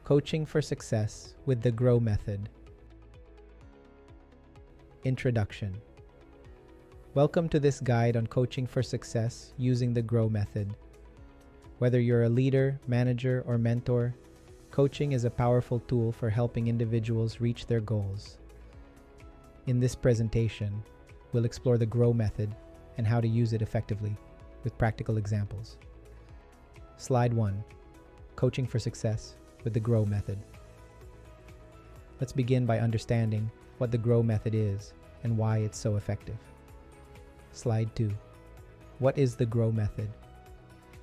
Coaching for Success with the GROW Method. Introduction. Welcome to this guide on coaching for success using the GROW Method. Whether you're a leader, manager, or mentor, coaching is a powerful tool for helping individuals reach their goals. In this presentation, we'll explore the GROW Method and how to use it effectively with practical examples. Slide 1. Coaching for Success with the GROW Method. Let's begin by understanding what the GROW Method is and why it's so effective. Slide 2. What is the GROW Method?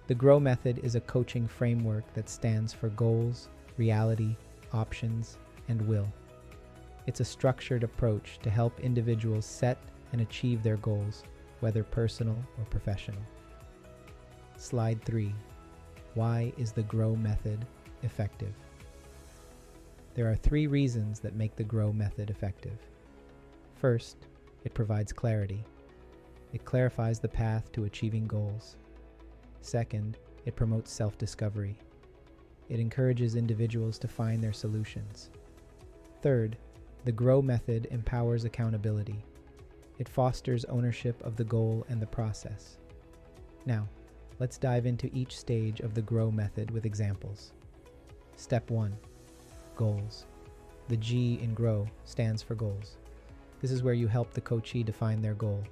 The GROW Method is a coaching framework that stands for goals, reality, options, and will. It's a structured approach to help individuals set and achieve their goals, whether personal or professional. Slide 3. Why is the GROW Method effective? There are 3 reasons that make the GROW Method effective. First, it provides clarity. It clarifies the path to achieving goals. Second, it promotes self-discovery. It encourages individuals to find their solutions. Third, the GROW Method empowers accountability. It fosters ownership of the goal and the process. Now, let's dive into each stage of the GROW Method with examples. Step 1. Goals. The G in GROW stands for goals. This is where you help the coachee define their goal.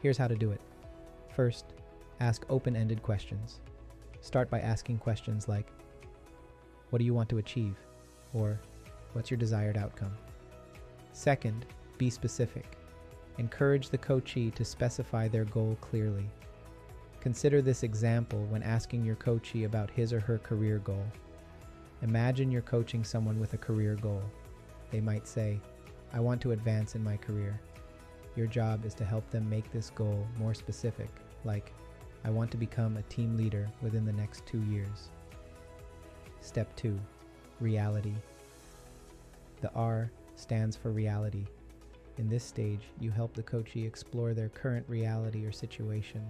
Here's how to do it. First, ask open-ended questions. Start by asking questions like, what do you want to achieve? Or, what's your desired outcome? Second, be specific. Encourage the coachee to specify their goal clearly. Consider this example when asking your coachee about his or her career goal. Imagine you're coaching someone with a career goal. They might say, I want to advance in my career. Your job is to help them make this goal more specific, like, I want to become a team leader within the next 2 years. Step 2. Reality. The R stands for reality. In this stage, you help the coachee explore their current reality or situation.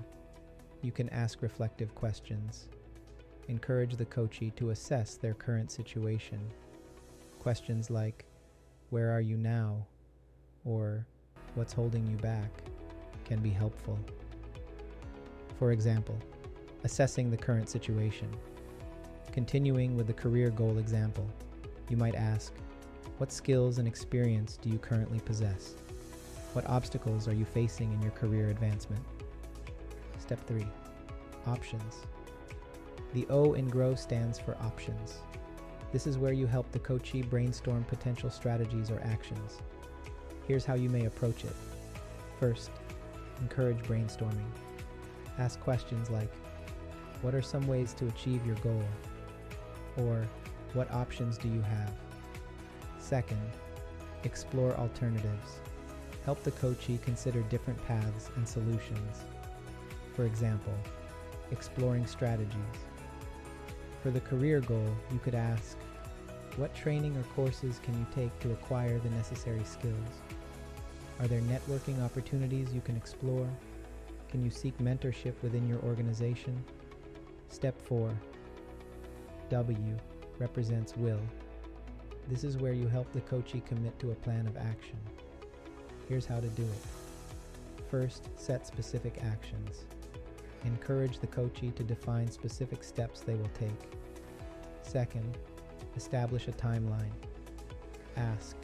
You can ask reflective questions. Encourage the coachee to assess their current situation. Questions like, where are you now? Or, what's holding you back? Can be helpful. For example, assessing the current situation. Continuing with the career goal example, you might ask, what skills and experience do you currently possess? What obstacles are you facing in your career advancement? Step 3. Options. The O in GROW stands for options. This is where you help the coachee brainstorm potential strategies or actions. Here's how you may approach it. First, encourage brainstorming. Ask questions like, what are some ways to achieve your goal? Or, what options do you have? Second, explore alternatives. Help the coachee consider different paths and solutions. For example, exploring strategies. For the career goal, you could ask, what training or courses can you take to acquire the necessary skills? Are there networking opportunities you can explore? Can you seek mentorship within your organization? Step 4. W represents will. This is where you help the coachee commit to a plan of action. Here's how to do it. First, set specific actions. Encourage the coachee to define specific steps they will take. Second, establish a timeline. Ask,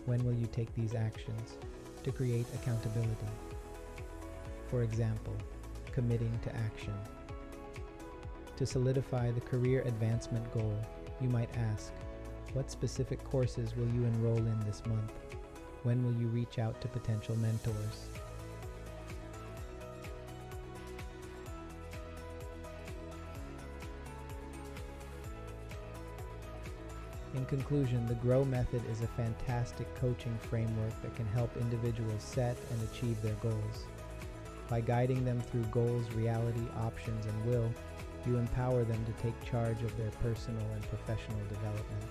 when will you take these actions, to create accountability? For example, committing to action. To solidify the career advancement goal, you might ask, what specific courses will you enroll in this month? When will you reach out to potential mentors? In conclusion, the GROW Method is a fantastic coaching framework that can help individuals set and achieve their goals. By guiding them through goals, reality, options, and will, you empower them to take charge of their personal and professional development.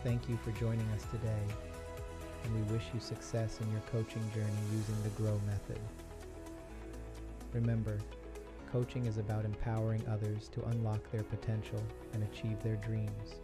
Thank you for joining us today, and we wish you success in your coaching journey using the GROW Method. Remember, coaching is about empowering others to unlock their potential and achieve their dreams.